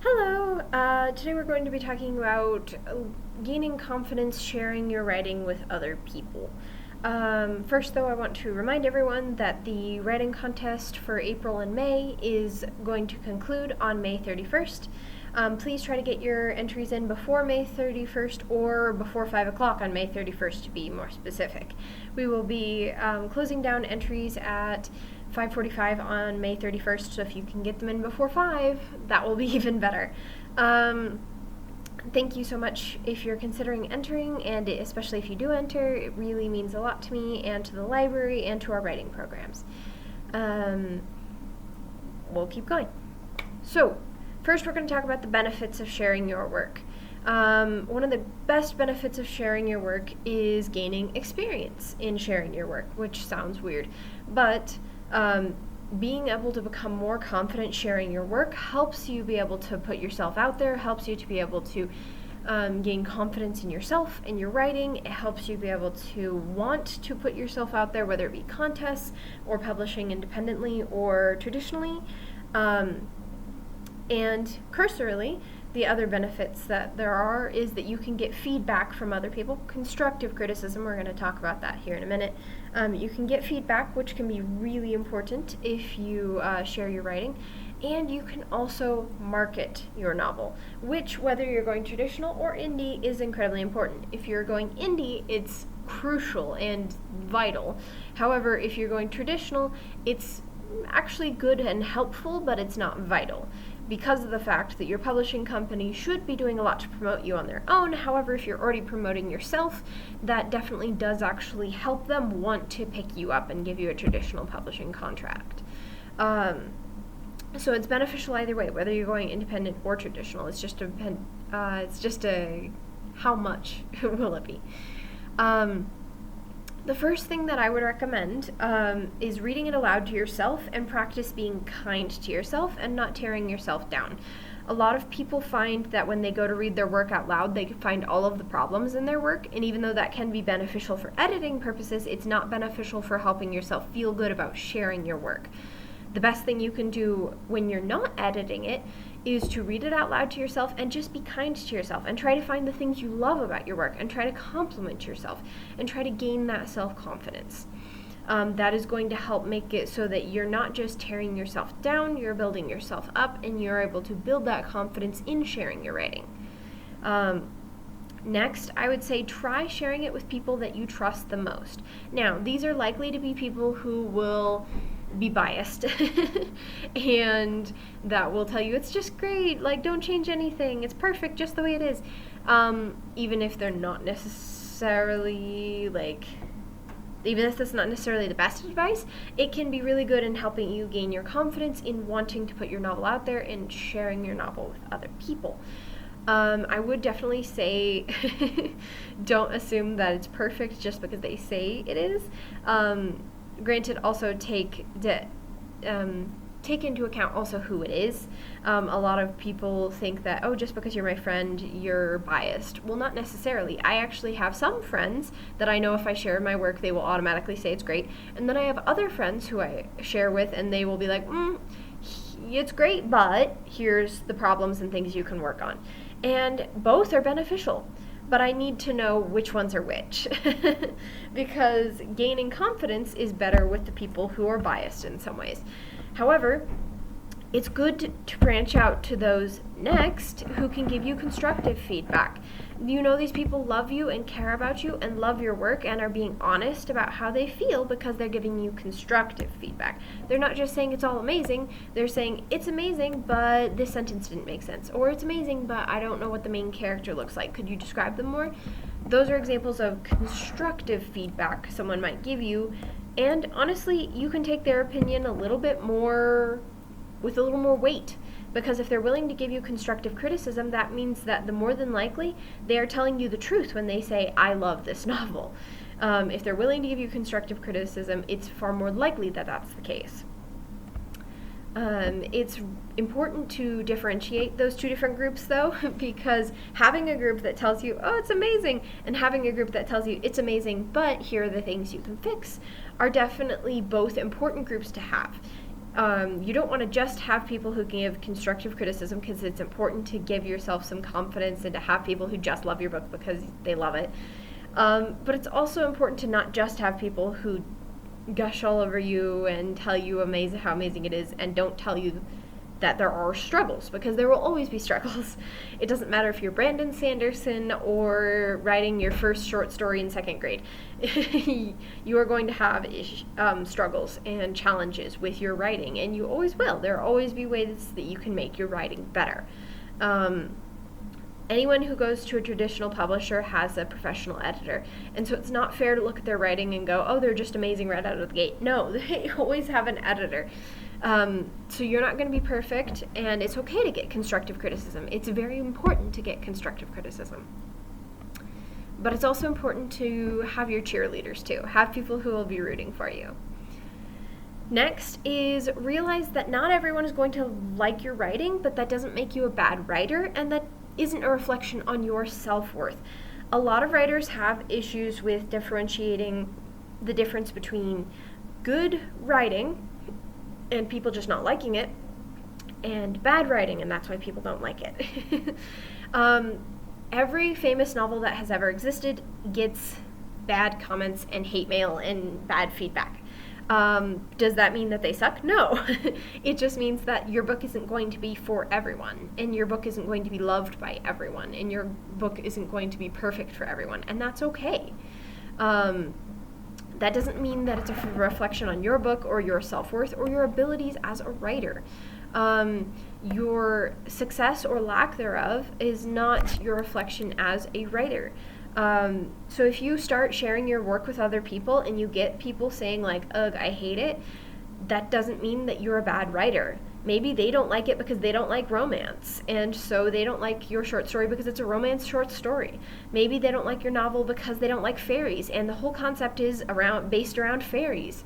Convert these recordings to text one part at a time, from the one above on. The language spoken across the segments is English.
Hello! Today we're going to be talking about gaining confidence sharing your writing with other people. First, though, I want to remind everyone that the writing contest for April and May is going to conclude on May 31st. Please try to get your entries in before May 31st or before 5 o'clock on May 31st to be more specific. We will be closing down entries at 5:45 on May 31st, so if you can get them in before 5, that will be even better. Thank you so much if you're considering entering, and especially if you do enter. It really means a lot to me and to the library and to our writing programs. We'll keep going. So, first we're going to talk about the benefits of sharing your work. One of the best benefits of sharing your work is gaining experience in sharing your work, which sounds weird, but being able to become more confident sharing your work helps you be able to put yourself out there, helps you to be able to gain confidence in yourself and your writing. It helps you be able to want to put yourself out there, whether it be contests or publishing independently or traditionally. And cursorily, the other benefits that there are is that you can get feedback from other people. Constructive criticism, we're going to talk about that here in a minute. You can get feedback, which can be really important if you share your writing. And you can also market your novel, which, whether you're going traditional or indie, is incredibly important. If you're going indie, it's crucial and vital. However, if you're going traditional, it's actually good and helpful, but it's not vital, because of the fact that your publishing company should be doing a lot to promote you on their own. However, if you're already promoting yourself, that definitely does actually help them want to pick you up and give you a traditional publishing contract. So it's beneficial either way, whether you're going independent or traditional. It's just a how much will it be? The first thing that I would recommend is reading it aloud to yourself and practice being kind to yourself and not tearing yourself down. A lot of people find that when they go to read their work out loud, they find all of the problems in their work, and even though that can be beneficial for editing purposes, it's not beneficial for helping yourself feel good about sharing your work. The best thing you can do when you're not editing it is to read it out loud to yourself and just be kind to yourself and try to find the things you love about your work and try to compliment yourself and try to gain that self-confidence. That is going to help make it so that you're not just tearing yourself down, you're building yourself up, and you're able to build that confidence in sharing your writing. Next, I would say try sharing it with people that you trust the most. Now, these are likely to be people who will be biased and that will tell you it's just great, like, don't change anything, it's perfect just the way it is, even if they're not necessarily even if that's not necessarily the best advice. It can be really good in helping you gain your confidence in wanting to put your novel out there and sharing your novel with other people. I would definitely say don't assume that it's perfect just because they say it is. Granted, also take into account also who it is. A lot of people think that, oh, just because you're my friend, you're biased. Well, not necessarily. I actually have some friends that I know if I share my work, they will automatically say it's great. And then I have other friends who I share with, and they will be like, it's great, but here's the problems and things you can work on. And both are beneficial. But I need to know which ones are which because gaining confidence is better with the people who are biased in some ways. However, it's good to branch out to those next who can give you constructive feedback. You know these people love you and care about you and love your work and are being honest about how they feel because they're giving you constructive feedback. They're not just saying it's all amazing, they're saying it's amazing, but this sentence didn't make sense. Or it's amazing, but I don't know what the main character looks like. Could you describe them more? Those are examples of constructive feedback someone might give you. And honestly, you can take their opinion with a little more weight. Because if they're willing to give you constructive criticism, that means that the more than likely they are telling you the truth when they say, I love this novel. If they're willing to give you constructive criticism, it's far more likely that that's the case. It's important to differentiate those two different groups, though, because having a group that tells you, oh, it's amazing, and having a group that tells you it's amazing, but here are the things you can fix, are definitely both important groups to have. You don't want to just have people who can give constructive criticism, because it's important to give yourself some confidence and to have people who just love your book because they love it. But it's also important to not just have people who gush all over you and tell you how amazing it is, and don't tell you that there are struggles, because there will always be struggles. It doesn't matter if you're Brandon Sanderson or writing your first short story in second grade. You are going to have struggles and challenges with your writing, and you always will. There will always be ways that you can make your writing better. Anyone who goes to a traditional publisher has a professional editor, and so it's not fair to look at their writing and go, oh, they're just amazing right out of the gate. No, they always have an editor. So you're not going to be perfect, and it's okay to get constructive criticism. It's very important to get constructive criticism. But it's also important to have your cheerleaders too. Have people who will be rooting for you. Next is realize that not everyone is going to like your writing, but that doesn't make you a bad writer, and that isn't a reflection on your self-worth. A lot of writers have issues with differentiating the difference between good writing and people just not liking it, and bad writing, and that's why people don't like it. Every famous novel that has ever existed gets bad comments and hate mail and bad feedback. Does that mean that they suck? No. It just means that your book isn't going to be for everyone, and your book isn't going to be loved by everyone, and your book isn't going to be perfect for everyone, and that's okay. That doesn't mean that it's a reflection on your book or your self-worth or your abilities as a writer. Your success or lack thereof is not your reflection as a writer. So if you start sharing your work with other people and you get people saying like, ugh, I hate it, that doesn't mean that you're a bad writer. Maybe they don't like it because they don't like romance, and so they don't like your short story because it's a romance short story. Maybe they don't like your novel because they don't like fairies, and the whole concept is based around fairies.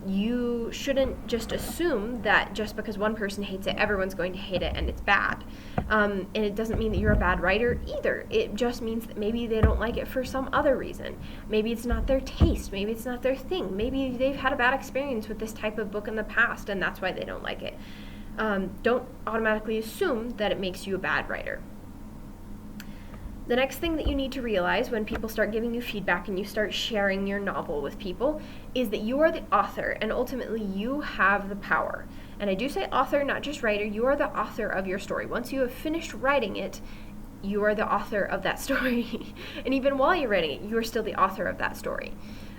You shouldn't just assume that just because one person hates it, everyone's going to hate it and it's bad. And it doesn't mean that you're a bad writer either. It just means that maybe they don't like it for some other reason. Maybe it's not their taste. Maybe it's not their thing. Maybe they've had a bad experience with this type of book in the past, and that's why they don't like it. Don't automatically assume that it makes you a bad writer. The next thing that you need to realize when people start giving you feedback and you start sharing your novel with people is that you are the author, and ultimately you have the power. And I do say author, not just writer. You are the author of your story. Once you have finished writing it, you are the author of that story. And even while you're writing it, you are still the author of that story.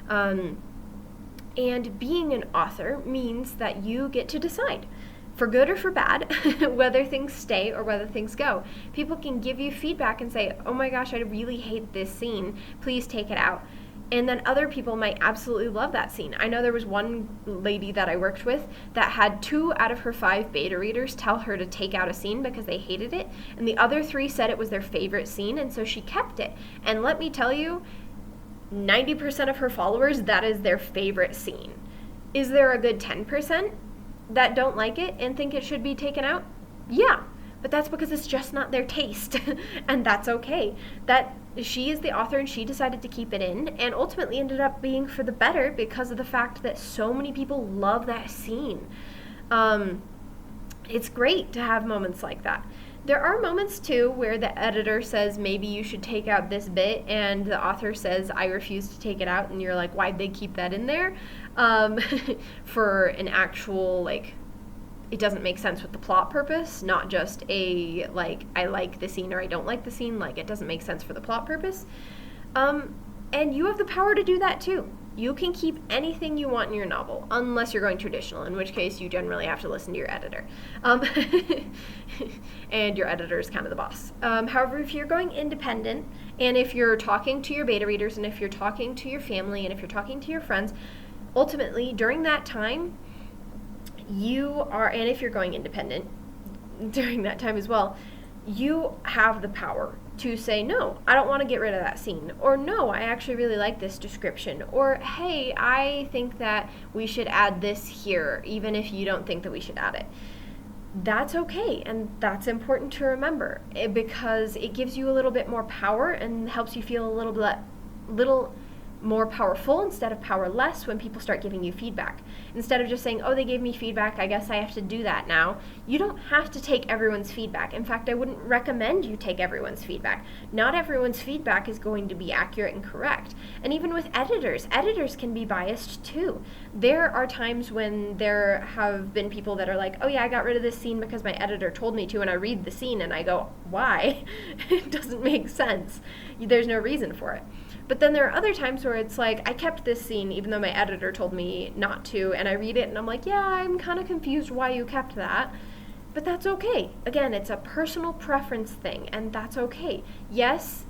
And being an author means that you get to decide, for good or for bad, whether things stay or whether things go. People can give you feedback and say, oh my gosh, I really hate this scene, please take it out. And then other people might absolutely love that scene. I know there was one lady that I worked with that had 2 out of her 5 beta readers tell her to take out a scene because they hated it, and the other 3 said it was their favorite scene, and so she kept it. And let me tell you, 90% of her followers, that is their favorite scene. Is there a good 10% that don't like it and think it should be taken out? Yeah, but that's because it's just not their taste, and that's okay. That she is the author and she decided to keep it in, and ultimately ended up being for the better because of the fact that so many people love that scene. It's great to have moments like that. There are moments too where the editor says maybe you should take out this bit, and the author says I refuse to take it out, and you're like, why'd they keep that in there? For an actual, like, it doesn't make sense with the plot purpose, not just a, like, I like the scene or I don't like the scene, like, it doesn't make sense for the plot purpose. And you have the power to do that too. You can keep anything you want in your novel, unless you're going traditional, in which case you generally have to listen to your editor. And your editor is kind of the boss. However, if you're going independent, and if you're talking to your beta readers, and if you're talking to your family, and if you're talking to your friends, ultimately, during that time, and if you're going independent during that time as well, you have the power to say, no, I don't want to get rid of that scene, or no, I actually really like this description, or hey, I think that we should add this here, even if you don't think that we should add it. That's okay, and that's important to remember, because it gives you a little bit more power and helps you feel a little more powerful instead of powerless when people start giving you feedback. Instead of just saying, oh, they gave me feedback, I guess I have to do that now. You don't have to take everyone's feedback. In fact, I wouldn't recommend you take everyone's feedback. Not everyone's feedback is going to be accurate and correct. And even with editors can be biased too. There are times when there have been people that are like, oh yeah, I got rid of this scene because my editor told me to, and I read the scene and I go, why? It doesn't make sense. There's no reason for it. But then there are other times where it's like, I kept this scene even though my editor told me not to, and I read it and I'm like, yeah, I'm kind of confused why you kept that. But that's okay. Again, it's a personal preference thing, and that's okay. Yes,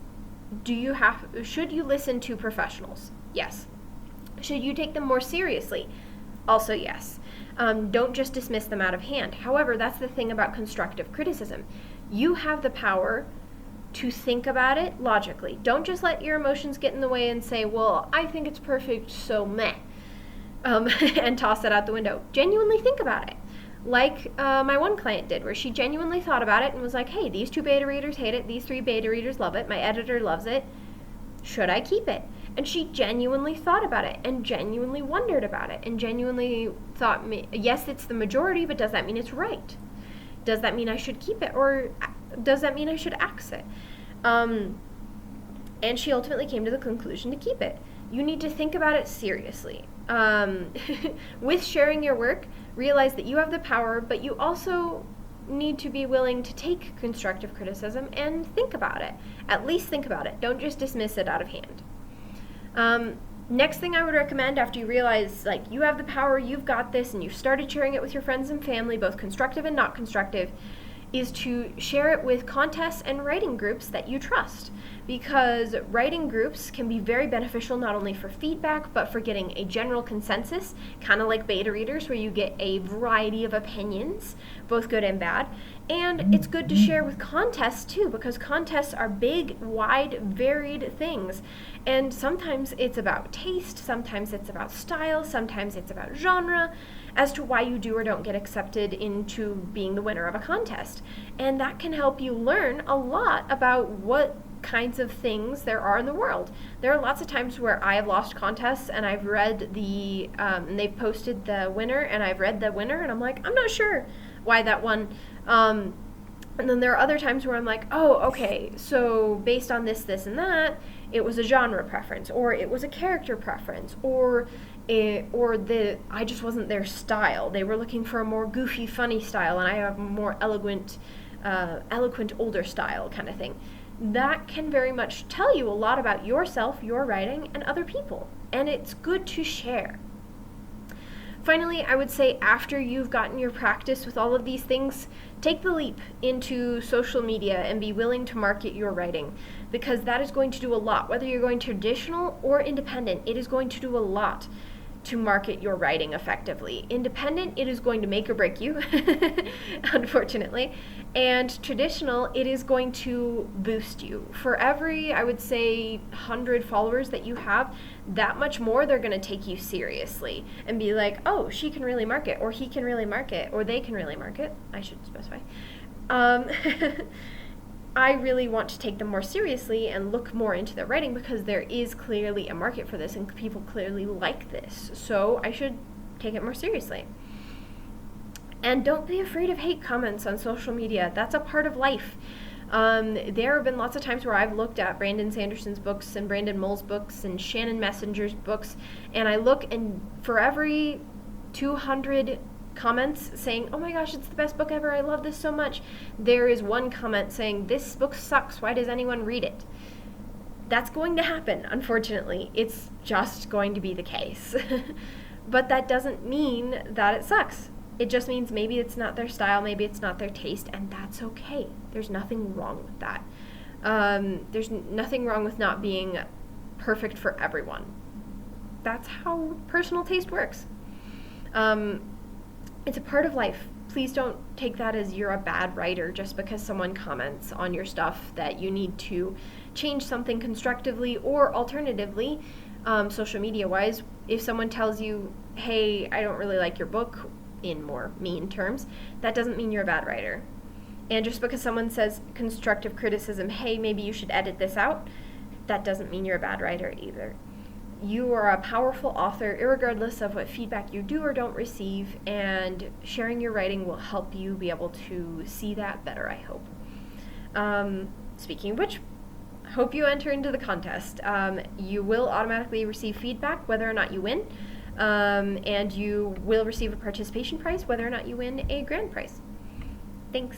should you listen to professionals? Yes. Should you take them more seriously? Also yes. Don't just dismiss them out of hand. However, that's the thing about constructive criticism. You have the power to think about it logically. Don't just let your emotions get in the way and say, well, I think it's perfect, so meh, and toss it out the window. Genuinely think about it. Like my one client did, where she genuinely thought about it and was like, hey, these 2 beta readers hate it, these 3 beta readers love it, my editor loves it, should I keep it? And she genuinely thought about it and genuinely wondered about it and genuinely thought, yes, it's the majority, but does that mean it's right? Does that mean I should keep it, or does that mean I should axe it? And she ultimately came to the conclusion to keep it. You need to think about it seriously. With sharing your work, realize that you have the power, but you also need to be willing to take constructive criticism and think about it. At least think about it. Don't just dismiss it out of hand. Next thing I would recommend after you realize like you have the power, you've got this, and you've started sharing it with your friends and family, both constructive and not constructive, is to share it with contests and writing groups that you trust. Because writing groups can be very beneficial not only for feedback, but for getting a general consensus, kind of like beta readers where you get a variety of opinions, both good and bad. And it's good to share with contests too, because contests are big, wide, varied things. And sometimes it's about taste, sometimes it's about style, sometimes it's about genre, as to why you do or don't get accepted into being the winner of a contest. And that can help you learn a lot about what kinds of things there are in the world. There are lots of times where I have lost contests and I've read and they've posted the winner and I've read the winner and I'm like, I'm not sure why that won. And then there are other times where I'm like, oh, okay, so based on this, this, and that, it was a genre preference, or it was a character preference, or I just wasn't their style. They were looking for a more goofy, funny style, and I have a more eloquent, older style kind of thing. That can very much tell you a lot about yourself, your writing, and other people, and it's good to share. Finally, I would say after you've gotten your practice with all of these things, take the leap into social media and be willing to market your writing, because that is going to do a lot. Whether you're going traditional or independent, it is going to do a lot to market your writing effectively. Independent, it is going to make or break you, unfortunately. And traditional, it is going to boost you. For every, I would say, 100 followers that you have, that much more they're going to take you seriously and be like, oh, she can really market, or he can really market, or they can really market. I should specify. I really want to take them more seriously and look more into their writing, because there is clearly a market for this and people clearly like this. So I should take it more seriously. And don't be afraid of hate comments on social media. That's a part of life. There have been lots of times where I've looked at Brandon Sanderson's books and Brandon Mull's books and Shannon Messenger's books, and I look, and for every 200 comments saying, oh my gosh, it's the best book ever, I love this so much, there is one comment saying, this book sucks, why does anyone read it? That's going to happen, unfortunately. It's just going to be the case. But that doesn't mean that it sucks. It just means maybe it's not their style, maybe it's not their taste, and that's okay. There's nothing wrong with that. There's nothing wrong with not being perfect for everyone. That's how personal taste works. It's a part of life. Please don't take that as you're a bad writer just because someone comments on your stuff that you need to change something constructively, or alternatively, social media wise, if someone tells you, hey, I don't really like your book, in more mean terms, that doesn't mean you're a bad writer. And just because someone says constructive criticism, hey, maybe you should edit this out, that doesn't mean you're a bad writer either. You are a powerful author, irregardless of what feedback you do or don't receive, and sharing your writing will help you be able to see that better, I hope. Speaking of which, hope you enter into the contest. You will automatically receive feedback whether or not you win, and you will receive a participation prize whether or not you win a grand prize. Thanks.